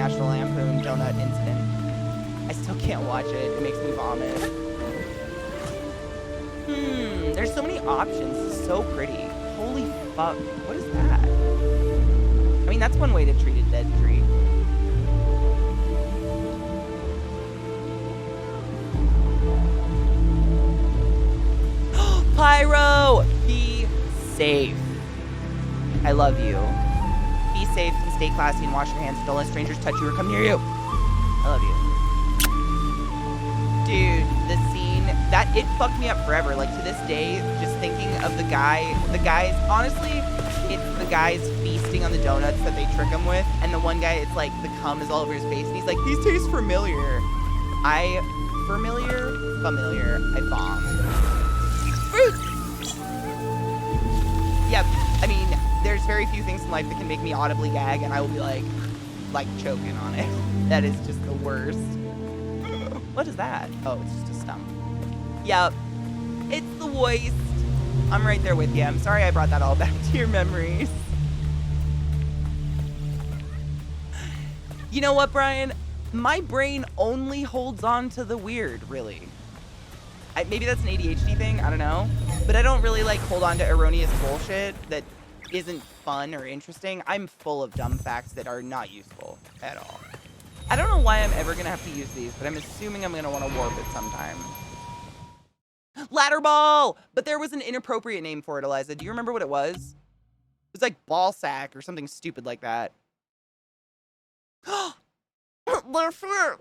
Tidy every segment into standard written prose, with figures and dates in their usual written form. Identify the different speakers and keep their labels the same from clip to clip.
Speaker 1: National Lampoon donut incident. I still can't watch it. It makes me vomit. There's so many options. This is so pretty. Holy fuck. What is that? I mean, that's one way to treat a dead tree. Pyro! Be safe. I love you. Be safe and stay classy and wash your hands. Don't let strangers touch you or come near you. I love you. Dude, the scene, it fucked me up forever. Like, to this day, just thinking of the guys, honestly, it's the guys feasting on the donuts that they trick him with. And the one guy, it's like, the cum is all over his face. And he's like, these taste familiar. Familiar, I bombed. Fruit! Yep, I mean, there's very few things in life that can make me audibly gag, and I will be like choking on it. That is just the worst. What is that? Oh, it's just a stump. Yep, it's the waist. I'm right there with you. I'm sorry I brought that all back to your memories. You know what, Brian? My brain only holds on to the weird, really. Maybe that's an ADHD thing, I don't know. But I don't really like hold on to erroneous bullshit that isn't fun or interesting. I'm full of dumb facts that are not useful at all. I don't know why I'm ever gonna have to use these, but I'm assuming I'm gonna want to warp it sometime. Ladder ball! But there was an inappropriate name for it, Eliza. Do you remember what it was? It was like ball sack or something stupid like that. They're fruit!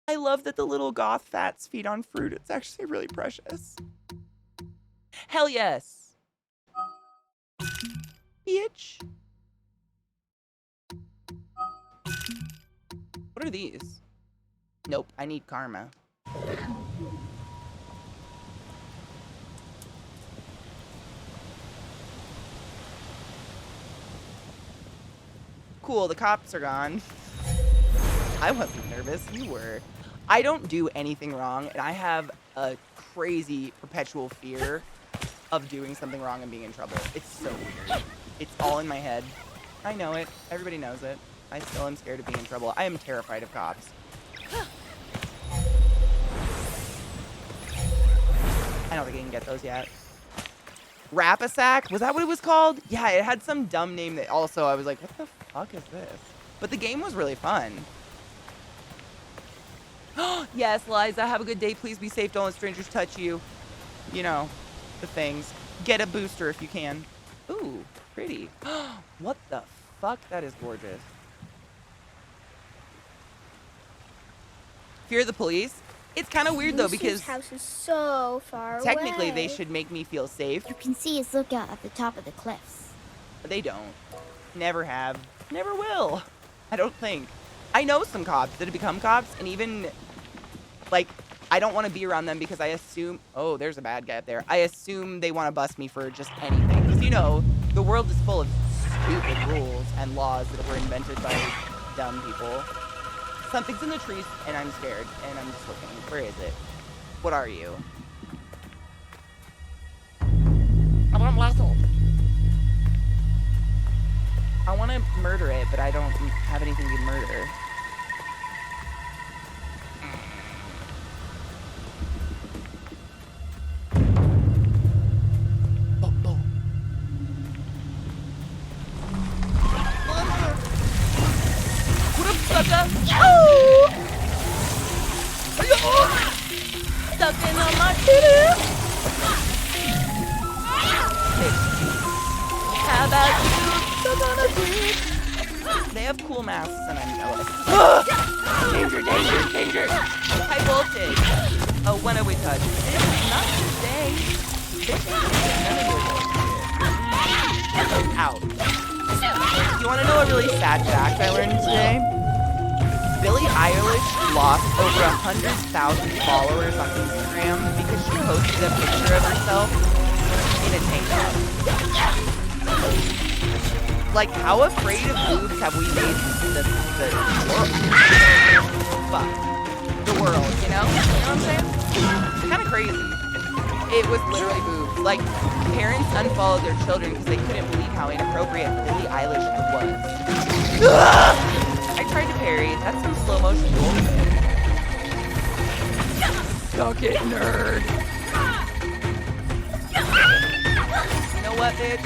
Speaker 1: I love that the little goth fats feed on fruit. It's actually really precious. Hell yes. Bitch. What are these? Nope, I need karma. Cool, the cops are gone. I wasn't nervous, you were. I don't do anything wrong, and I have a crazy perpetual fear of doing something wrong and being in trouble. It's so weird. It's all in my head. I know it. Everybody knows it. I still am scared of being in trouble. I am terrified of cops. I don't think I can get those yet. Rap-a-sack? Was that what it was called? Yeah, it had some dumb name that also I was like, what the fuck is this? But the game was really fun. Yes, Liza, have a good day. Please be safe. Don't let strangers touch you. You know, the things. Get a booster if you can. Ooh, pretty. What the fuck? That is gorgeous. Fear the police? It's kind of weird, though, because
Speaker 2: Lucy's house is so far away.
Speaker 1: Technically, they should make me feel safe.
Speaker 2: You can see his lookout at the top of the cliffs.
Speaker 1: But they don't. Never have. Never will. I don't think. I know some cops that have become cops, and even, like, I don't want to be around them because I assume... Oh, there's a bad guy up there. I assume they want to bust me for just anything. Because, you know, the world is full of stupid rules and laws that were invented by dumb people. Something's in the trees, and I'm scared, and I'm just looking. Where is it? What are you? I want muscle. I want to murder it, but I don't have anything to murder. What up, sucker? Oh! Sucking on my titty. How about you suck on a dick? They have cool masks and I'm jealous. Danger, danger, danger. High voltage. Oh, when are we touched? It's not today. Ow. You want to know a really sad fact I learned today? Billie Eilish lost over 100,000 followers on Instagram because she posted a picture of herself in a tank top. Like, how afraid of boobs have we made the world? Fuck. The world, you know? You know what I'm saying? It's kind of crazy. It was literally boobs. Like, parents unfollowed their children because they couldn't believe how inappropriate Billie Eilish was. I tried to it, nerd. You know what, bitch?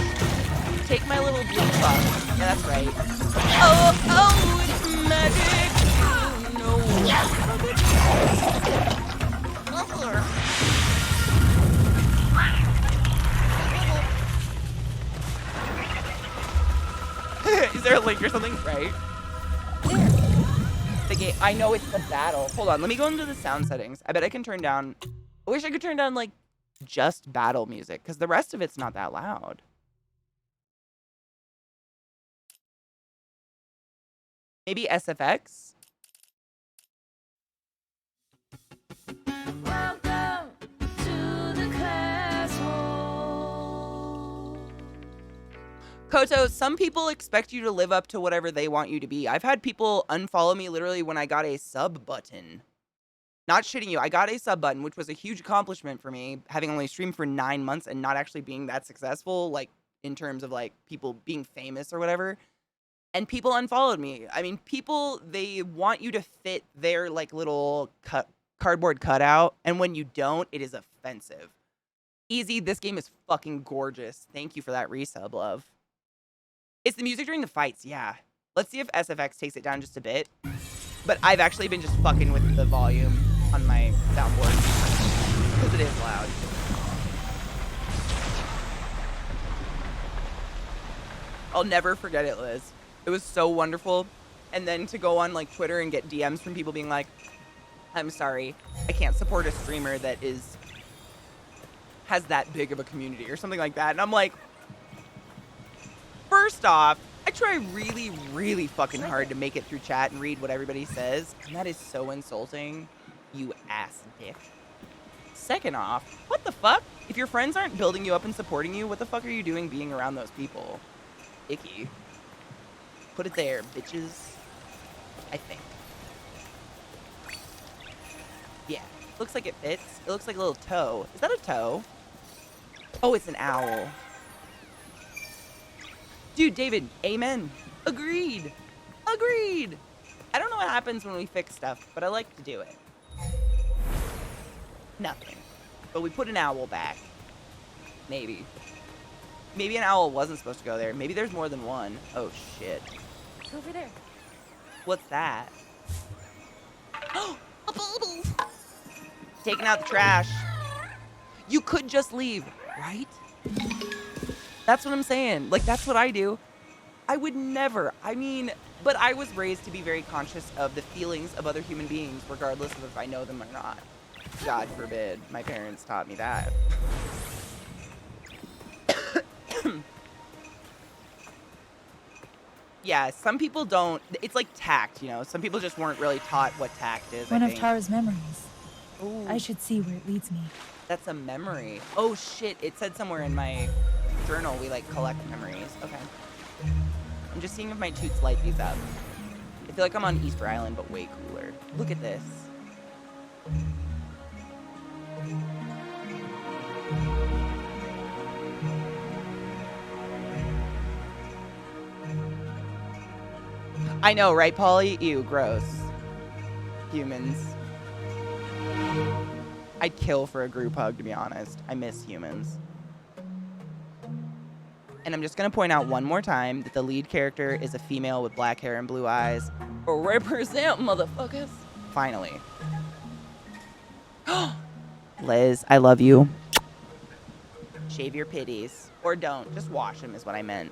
Speaker 1: Take my little blue fuck. Yeah, that's right. Oh, it's magic. Oh, no. Is there a link or something? Right. The game. I know it's the battle. Hold on. Let me go into the sound settings. I bet I can turn down. I wish I could turn down like just battle music because the rest of it's not that loud. Maybe SFX.
Speaker 3: Welcome to the class hall.
Speaker 1: Koto, some people expect you to live up to whatever they want you to be. I've had people unfollow me literally when I got a sub button. Not shitting you. I got a sub button, which was a huge accomplishment for me, having only streamed for 9 months and not actually being that successful, like, in terms of, like, people being famous or whatever. And people unfollowed me. I mean, people, they want you to fit their, like, little cardboard cutout, and when you don't, it is offensive. Easy, this game is fucking gorgeous. Thank you for that resub, love. It's the music during the fights, yeah. Let's see if SFX takes it down just a bit. But I've actually been just fucking with the volume on my soundboard because it is loud. I'll never forget it, Liz. It was so wonderful. And then to go on like Twitter and get DMs from people being like, I'm sorry, I can't support a streamer that has that big of a community or something like that. And I'm like, first off, I try really, really fucking hard to make it through chat and read what everybody says. And that is so insulting, you ass dick. Second off, what the fuck? If your friends aren't building you up and supporting you, what the fuck are you doing being around those people? Icky. Put it there, bitches. I think. Yeah. Looks like it fits. It looks like a little toe. Is that a toe? Oh, it's an owl. Dude, David, amen. Agreed. Agreed. I don't know what happens when we fix stuff, but I like to do it. Nothing. But we put an owl back. Maybe. Maybe an owl wasn't supposed to go there. Maybe there's more than one. Oh, shit.
Speaker 3: It's over there.
Speaker 1: What's that? Oh, a bubble. Taking out the trash. You could just leave, right? That's what I'm saying. Like, that's what I do. I would never. I mean, but I was raised to be very conscious of the feelings of other human beings, regardless of if I know them or not. God forbid. My parents taught me that. Yeah, some people don't. It's like tact, you know? Some people just weren't really taught what tact is,
Speaker 4: One
Speaker 1: I
Speaker 4: of
Speaker 1: think.
Speaker 4: Tara's memories.
Speaker 1: Ooh.
Speaker 4: I should see where it leads me.
Speaker 1: That's a memory. Oh, shit. It said somewhere in my journal we, like, collect memories. Okay. I'm just seeing if my toots light these up. I feel like I'm on Easter Island, but way cooler. Look at this. I know, right, Polly? Ew, gross. Humans. I'd kill for a group hug, to be honest. I miss humans. And I'm just going to point out one more time that the lead character is a female with black hair and blue eyes. Represent, motherfuckers. Finally. Liz, I love you. Shave your pitties. Or don't. Just wash them is what I meant.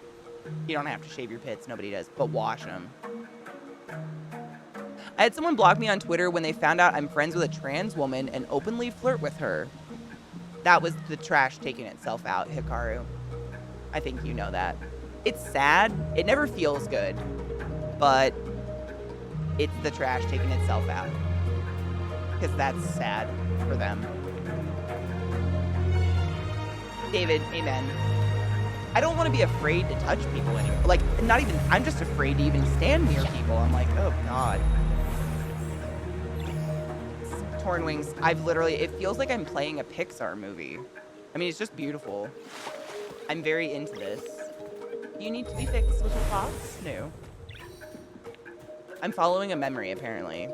Speaker 1: You don't have to shave your pits. Nobody does. But wash them. I had someone block me on Twitter when they found out I'm friends with a trans woman and openly flirt with her. That was the trash taking itself out, Hikaru. I think you know that. It's sad. It never feels good. But it's the trash taking itself out. Because that's sad for them. David, amen. I don't want to be afraid to touch people anymore. Like, not even, I'm just afraid to even stand near people. I'm like, oh God. Torn Wings, I've literally, it feels like I'm playing a Pixar movie. I mean, it's just beautiful. I'm very into this. You need to be fixed, little fox? No. I'm following a memory, apparently.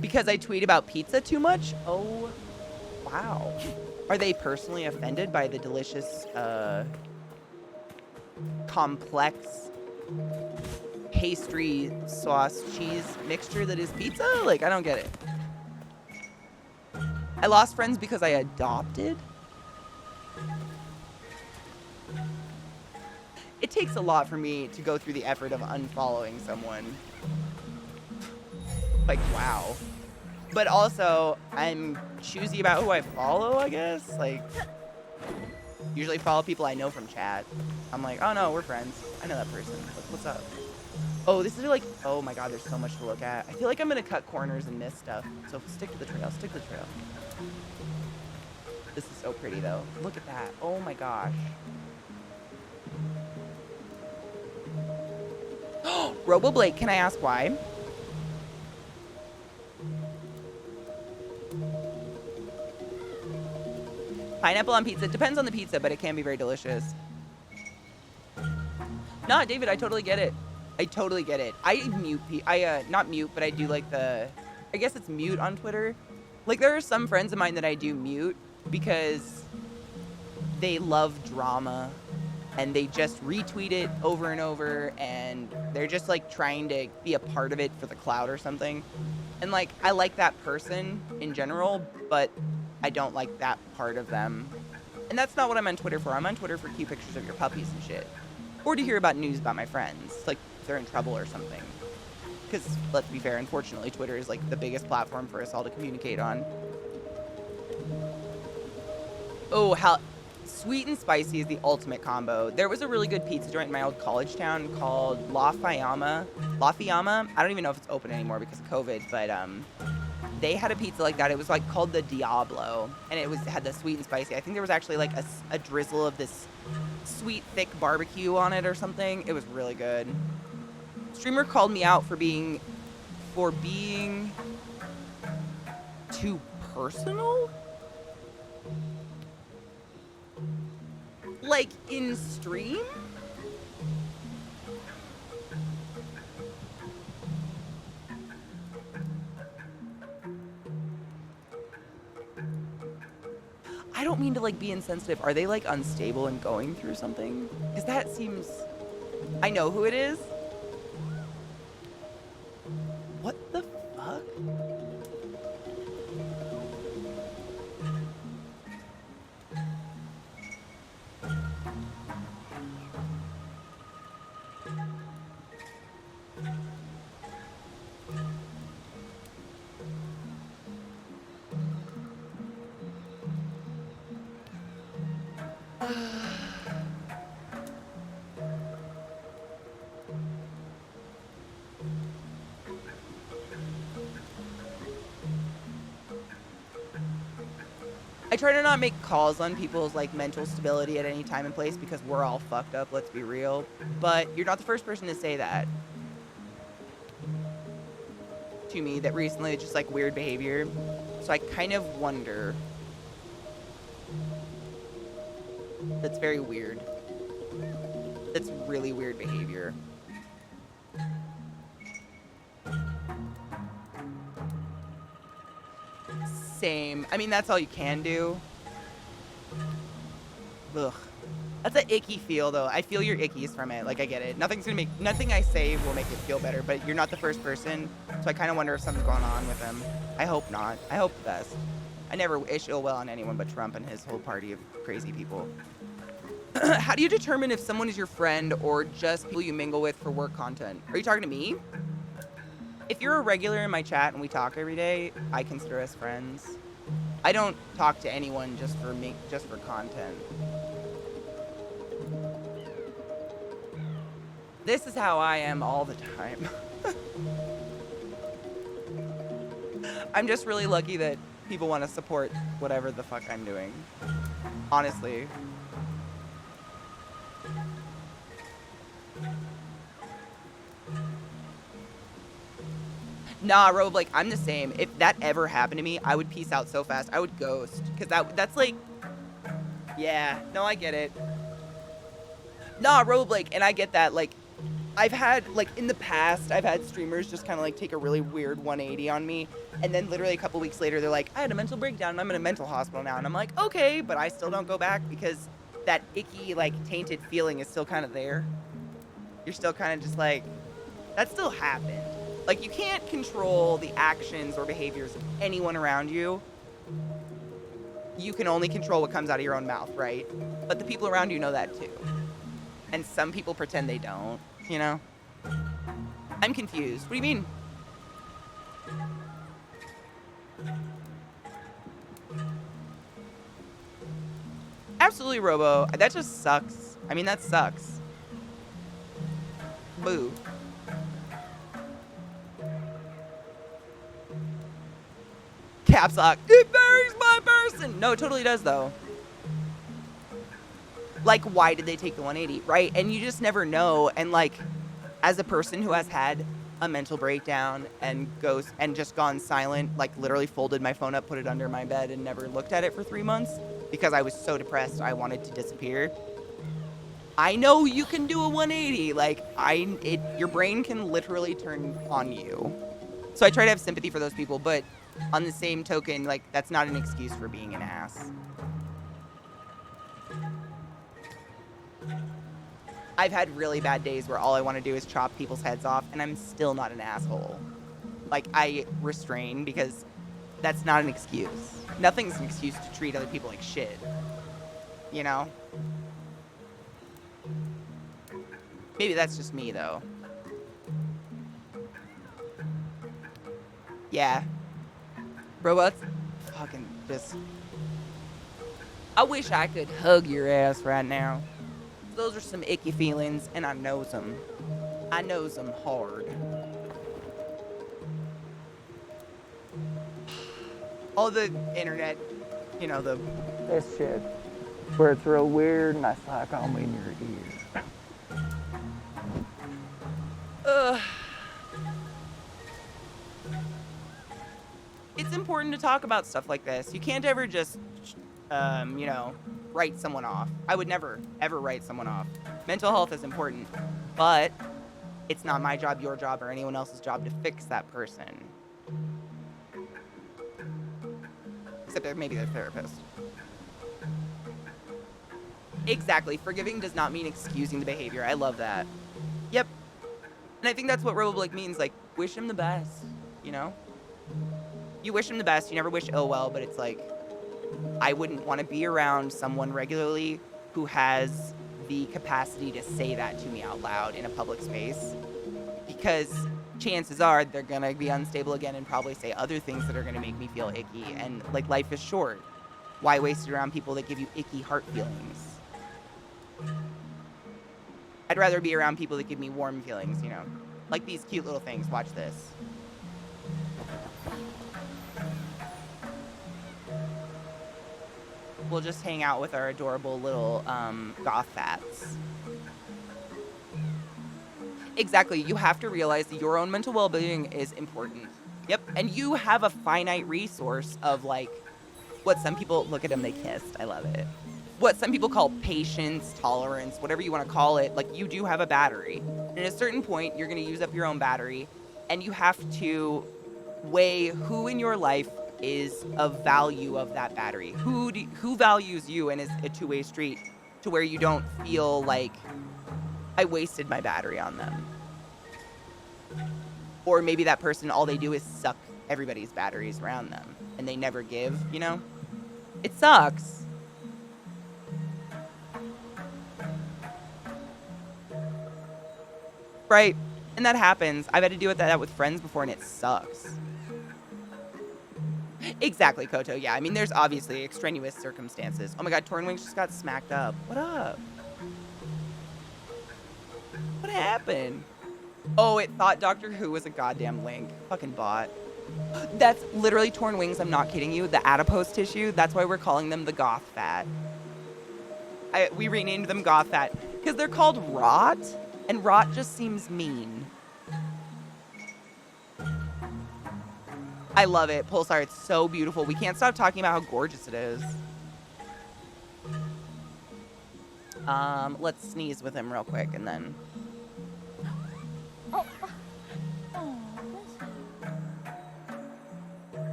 Speaker 1: Because I tweet about pizza too much? Oh, wow. Are they personally offended by the delicious, complex pastry sauce cheese mixture that is pizza? Like, I don't get it. I lost friends because I adopted? It takes a lot for me to go through the effort of unfollowing someone. Like, wow. But also, I'm choosy about who I follow, I guess. Like, usually follow people I know from chat. I'm like, oh no, we're friends. I know that person. What's up? Oh, this is like, oh my god, there's so much to look at. I feel like I'm gonna cut corners and miss stuff. So stick to the trail, stick to the trail. This is so pretty though. Look at that. Oh my gosh. RoboBlake, can I ask why? Pineapple on pizza. Depends on the pizza, but it can be very delicious. Nah, David, I totally get it. I totally get it. I mute, not mute, but I do like I guess it's mute on Twitter. Like, there are some friends of mine that I do mute because they love drama and they just retweet it over and over and they're just like trying to be a part of it for the clout or something. And like, I like that person in general, but I don't like that part of them. And that's not what I'm on Twitter for. I'm on Twitter for cute pictures of your puppies and shit. Or to hear about news about my friends. Like, if they're in trouble or something. Because, let's be fair, unfortunately, Twitter is like the biggest platform for us all to communicate on. Oh, how sweet and spicy is the ultimate combo. There was a really good pizza joint in my old college town called La Fiamma. I don't even know if it's open anymore because of COVID, but they had a pizza like that. It was like called the Diablo, and it had the sweet and spicy. I think there was actually like a drizzle of this sweet, thick barbecue on it or something. It was really good. Streamer called me out for being too personal. Like, in stream? I don't mean to, like, be insensitive. Are they, like, unstable and going through something? Because that seems... I know who it is. What the fuck? I try to not make calls on people's like mental stability at any time and place because we're all fucked up, let's be real. But you're not the first person to say that to me, that recently it's just like weird behavior. So I kind of wonder. That's very weird. That's really weird behavior. Same. I mean, that's all you can do. Ugh. That's an icky feel, though. I feel your ickies from it. Like, I get it. Nothing I say will make it feel better, but you're not the first person, so I kind of wonder if something's going on with him. I hope not. I hope the best. I never wish ill will on anyone but Trump and his whole party of crazy people. How do you determine if someone is your friend or just people you mingle with for work content? Are you talking to me? If you're a regular in my chat and we talk every day, I consider us friends. I don't talk to anyone just for content. This is how I am all the time. I'm just really lucky that people want to support whatever the fuck I'm doing. Honestly. Nah, Robe, like, I'm the same. If that ever happened to me, I would peace out so fast. I would ghost. Because that's like... Yeah. No, I get it. Nah, Robe, like, and I get that, like... I've had, like, in the past, I've had streamers just kind of, like, take a really weird 180 on me, and then literally a couple weeks later, they're like, I had a mental breakdown, and I'm in a mental hospital now, and I'm like, okay, but I still don't go back because that icky, like, tainted feeling is still kind of there. You're still kind of just like, that still happened. Like, you can't control the actions or behaviors of anyone around you. You can only control what comes out of your own mouth, right? But the people around you know that too. And some people pretend they don't, you know? I'm confused. What do you mean? Absolutely, Robo. That just sucks. I mean, that sucks. Boo. Caps lock. It varies by person. No, it totally does, though. Like, why did they take the 180, right? And you just never know. And, like, as a person who has had a mental breakdown and goes and just gone silent, like, literally folded my phone up, put it under my bed, and never looked at it for 3 months because I was so depressed I wanted to disappear. I know you can do a 180. Like, your brain can literally turn on you. So I try to have sympathy for those people, but on the same token, like, that's not an excuse for being an ass. I've had really bad days where all I want to do is chop people's heads off, and I'm still not an asshole. Like, I restrain because that's not an excuse. Nothing's an excuse to treat other people like shit. You know? Maybe that's just me, though. Yeah. Robots, fucking just... I wish I could hug your ass right now. Those are some icky feelings, and I knows them. I knows them hard. All the internet, you know, this shit, where it's real weird, and I suck on me in your ear. It's important to talk about stuff like this. You can't ever just, you know, write someone off. I would never, ever write someone off. Mental health is important, but it's not my job, your job, or anyone else's job to fix that person. Except maybe their therapist. Exactly. Forgiving does not mean excusing the behavior. I love that. Yep. And I think that's what Roboblick means. Like, wish him the best, you know? You wish him the best. You never wish ill well, but it's like, I wouldn't want to be around someone regularly who has the capacity to say that to me out loud in a public space, because chances are they're going to be unstable again and probably say other things that are going to make me feel icky. And, like, life is short. Why waste it around people that give you icky heart feelings? I'd rather be around people that give me warm feelings, you know? Like these cute little things. Watch this. We'll just hang out with our adorable little goth fats. Exactly. You have to realize that your own mental well-being is important. Yep. And you have a finite resource of, like, what some people... Look at them, they kissed. I love it. What some people call patience, tolerance, whatever you want to call it. Like, you do have a battery. And at a certain point, you're going to use up your own battery. And you have to weigh who in your life is of value of that battery. Who values you and is a two-way street to where you don't feel like I wasted my battery on them. Or maybe that person, all they do is suck everybody's batteries around them and they never give, you know? It sucks. Right? And that happens. I've had to deal with that with friends before and it sucks. Exactly, Koto. Yeah, I mean, there's obviously extraneous circumstances. Oh my god, Tornwings just got smacked up. What up? What happened? Oh, it thought Doctor Who was a goddamn link. Fucking bot. That's literally Tornwings, I'm not kidding you. The adipose tissue, that's why we're calling them the goth fat. We renamed them goth fat because they're called rot, and rot just seems mean. I love it. Pulsar, it's so beautiful. We can't stop talking about how gorgeous it is. Let's sneeze with him real quick and then...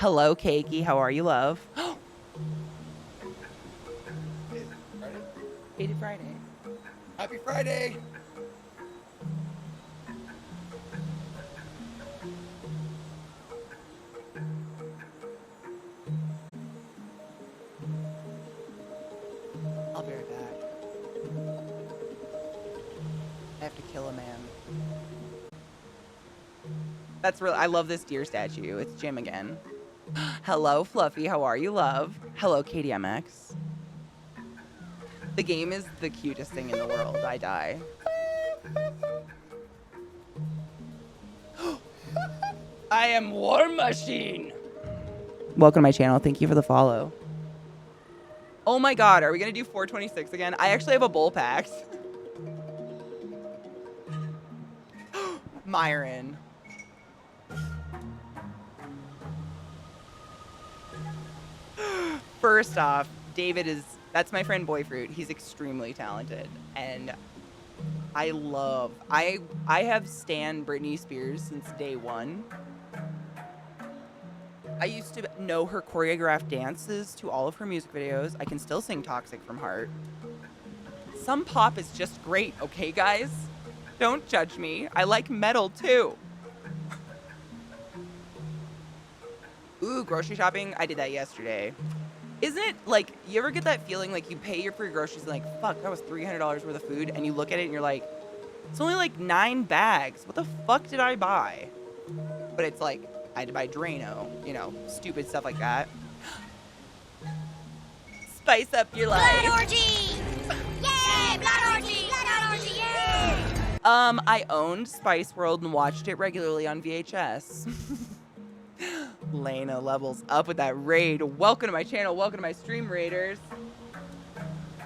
Speaker 1: Hello, Cakey. How are you, love? Hated Friday.
Speaker 4: Happy Friday!
Speaker 1: I'll be right back. I have to kill a man. That's real. I love this deer statue. It's Jim again. Hello, Fluffy. How are you, love? Hello, Katie MX. The game is the cutest thing in the world. I die. I am War Machine. Welcome to my channel. Thank you for the follow. Oh my god, are we gonna do 426 again? I actually have a bowl packed. Myron. First off, David is, that's my friend Boyfruit. He's extremely talented. And I have stan Britney Spears since day one. I used to know her choreographed dances to all of her music videos. I can still sing Toxic from heart. Some pop is just great, okay, guys? Don't judge me. I like metal, too. Ooh, grocery shopping. I did that yesterday. Isn't it, like, you ever get that feeling like you pay for your groceries and like, fuck, that was $300 worth of food, and you look at it and you're like, it's only like 9 bags. What the fuck did I buy? But it's like, I had to buy Drano, you know, stupid stuff like that. Spice up your life.
Speaker 2: Blood orgy! Yay! Blood orgy! Blood orgy! Yay!
Speaker 1: I owned Spice World and watched it regularly on VHS. Lena levels up with that raid. Welcome to my channel. Welcome to my stream, raiders.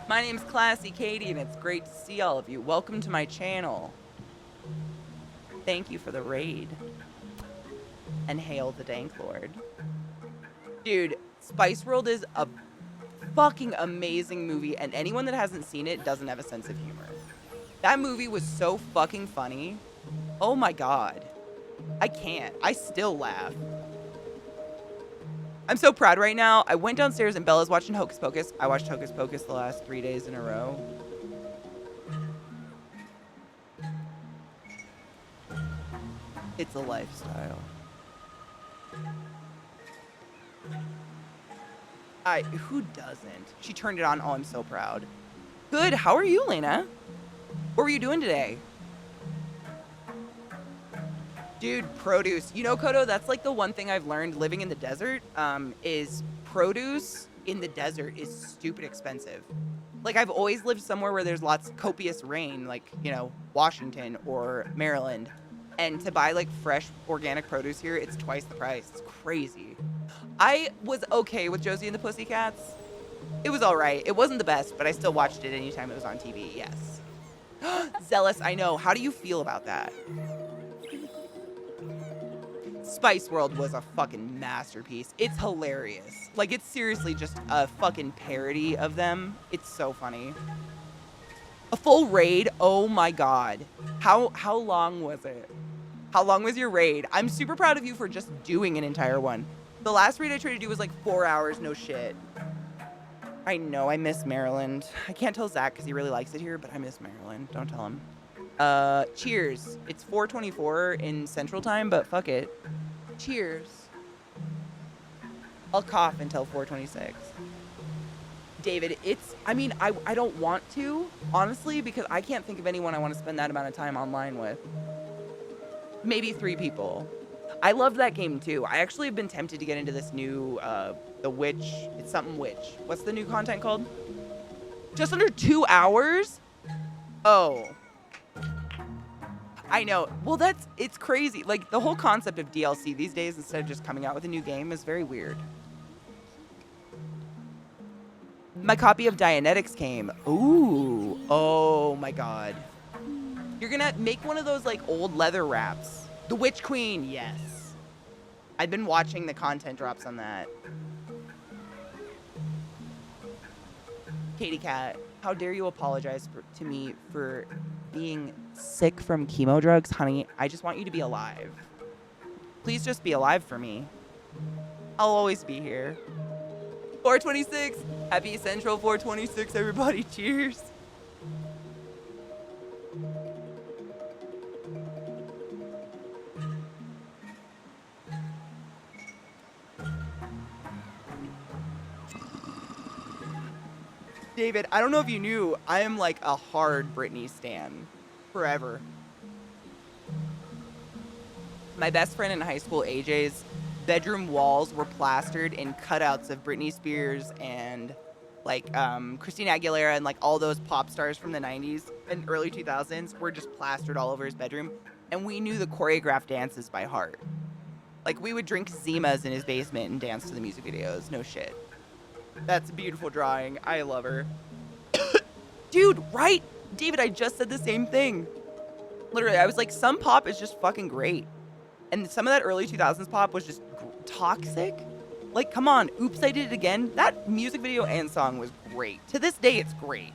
Speaker 1: My name's ClassyKatie, and it's great to see all of you. Welcome to my channel. Thank you for the raid. And hail the Dank Lord. Dude, Spice World is a fucking amazing movie, and anyone that hasn't seen it doesn't have a sense of humor. That movie was so fucking funny. Oh my god. I can't. I still laugh. I'm so proud right now. I went downstairs and Bella's watching Hocus Pocus. I watched Hocus Pocus the last 3 days in a row. It's a lifestyle. Who doesn't? She turned it on. Oh, I'm so proud. Good. How are you, Lena? What were you doing today? Dude, produce. You know, Kodo, that's like the one thing I've learned living in the desert, is produce in the desert is stupid expensive. Like, I've always lived somewhere where there's copious rain, like, you know, Washington or Maryland. And to buy, like, fresh organic produce here, it's twice the price. It's crazy. I was okay with Josie and the Pussycats. It was all right. It wasn't the best, but I still watched it anytime it was on TV, yes. Zealous, I know. How do you feel about that? Spice World was a fucking masterpiece. It's hilarious. Like, it's seriously just a fucking parody of them. It's so funny. A full raid? Oh my god. How long was it? How long was your raid? I'm super proud of you for just doing an entire one. The last raid I tried to do was like 4 hours, no shit. I know, I miss Maryland. I can't tell Zach because he really likes it here, but I miss Maryland. Don't tell him. Cheers. It's 4:24 in Central Time, but fuck it. Cheers. I'll cough until 4:26. David, I mean, I don't want to, honestly, because I can't think of anyone I want to spend that amount of time online with. Maybe 3 people. I loved that game too. I actually have been tempted to get into this new, the Witch. It's something Witch. What's the new content called? Just under 2 hours? Oh. I know. Well, it's crazy. Like, the whole concept of DLC these days, instead of just coming out with a new game, is very weird. My copy of Dianetics came. Ooh. Oh my god. You're gonna make one of those, like, old leather wraps. The Witch Queen, yes. I've been watching the content drops on that. Katie Cat, how dare you apologize to me for being sick from chemo drugs? Honey, I just want you to be alive. Please just be alive for me. I'll always be here. 426. Happy Central 426, everybody. Cheers. David, I don't know if you knew, I am like a hard Britney stan. Forever. My best friend in high school, AJ's bedroom walls were plastered in cutouts of Britney Spears and like Christina Aguilera and like all those pop stars from the 90s and early 2000s were just plastered all over his bedroom. And we knew the choreographed dances by heart. Like we would drink Zimas in his basement and dance to the music videos. No shit. That's a beautiful drawing. I love her. Dude, right? David, I just said the same thing. Literally, I was like, some pop is just fucking great. And some of that early 2000s pop was just toxic. Like, come on. Oops, I Did It Again. That music video and song was great. To this day, it's great.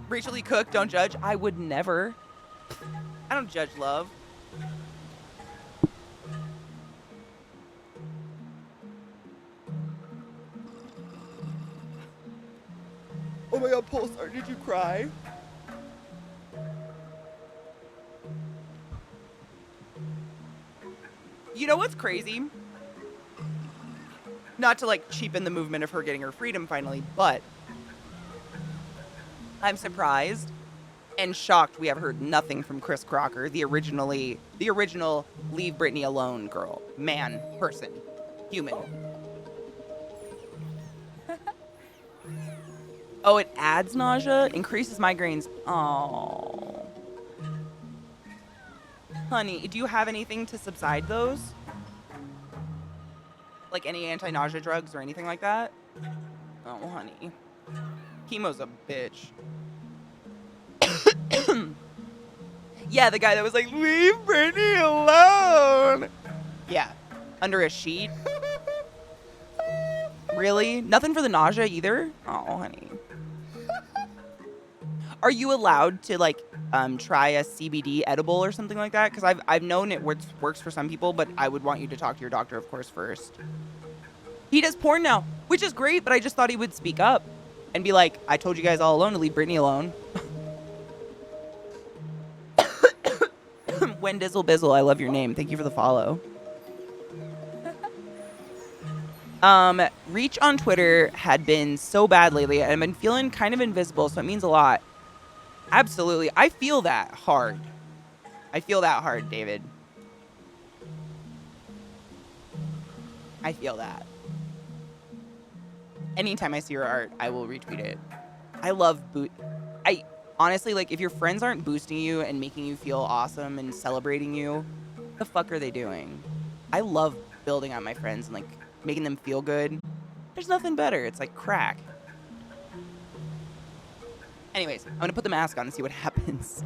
Speaker 1: Rachel Lee Cook, Don't Judge. I would never. I don't judge love. Oh my god, Pulsar, did you cry? You know what's crazy? Not to like cheapen the movement of her getting her freedom finally, but I'm surprised and shocked we have heard nothing from Chris Crocker, the original Leave Britney Alone girl, man, person, human. Oh, it adds nausea, increases migraines. Oh. Honey, do you have anything to subside those? Like any anti-nausea drugs or anything like that? Oh, honey. Chemo's a bitch. Yeah, the guy that was like, leave Britney alone. Yeah, under a sheet. Really? Nothing for the nausea either? Oh, honey. Are you allowed to like try a CBD edible or something like that? Because I've known it works for some people, but I would want you to talk to your doctor, of course, first. He does porn now, which is great, but I just thought he would speak up and be like, I told you guys all along to leave Britney alone. When Dizzle Bizzle, I love your name. Thank you for the follow. Reach on Twitter had been so bad lately, and I've been feeling kind of invisible, so it means a lot. Absolutely. I feel that hard. I feel that hard, David. I feel that. Anytime I see your art, I will retweet it. I love honestly, like, if your friends aren't boosting you and making you feel awesome and celebrating you, what the fuck are they doing? I love building on my friends and, like, making them feel good. There's nothing better. It's like crack. Anyways, I'm gonna put the mask on and see what happens.